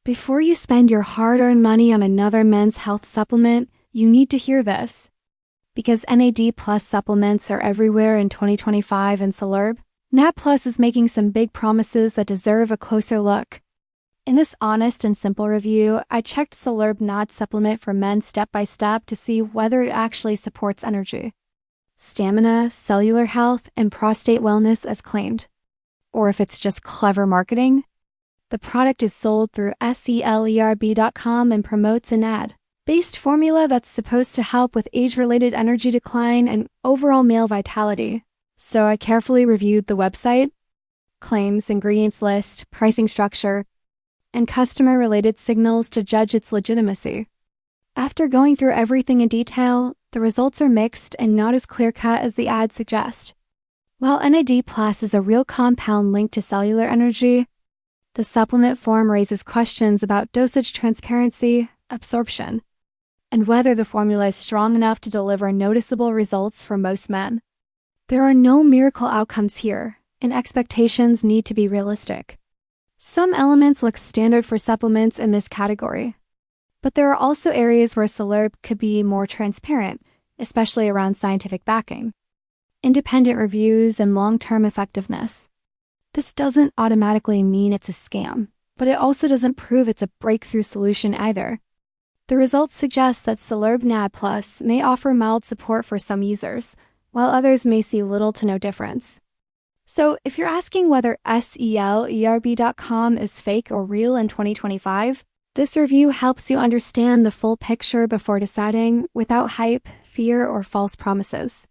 Before you spend your hard-earned money on another men's health supplement, you need to hear this. Because NAD Plus supplements are everywhere in 2025 and Selerb, NAD Plus is making some big promises that deserve a closer look. In this honest and simple review, I checked Selerb NAD Supplement for men step by step to see whether it actually supports energy, stamina, cellular health, and prostate wellness as claimed. Or if it's just clever marketing. The product is sold through Selerb.com and promotes an NAD-based formula that's supposed to help with age-related energy decline and overall male vitality. So I carefully reviewed the website, claims, ingredients list, pricing structure, and customer-related signals to judge its legitimacy. After going through everything in detail, the results are mixed and not as clear-cut as the ad suggests. While NAD Plus is a real compound linked to cellular energy, the supplement form raises questions about dosage transparency, absorption, and whether the formula is strong enough to deliver noticeable results for most men. There are no miracle outcomes here, and expectations need to be realistic. Some elements look standard for supplements in this category, but there are also areas where Selerb could be more transparent, especially around scientific backing, independent reviews, and long-term effectiveness. This doesn't automatically mean it's a scam, but it also doesn't prove it's a breakthrough solution either. The results suggest that Selerb NAD Plus may offer mild support for some users, while others may see little to no difference. So if you're asking whether Selerb.com is fake or real in 2025, this review helps you understand the full picture before deciding without hype, fear, or false promises.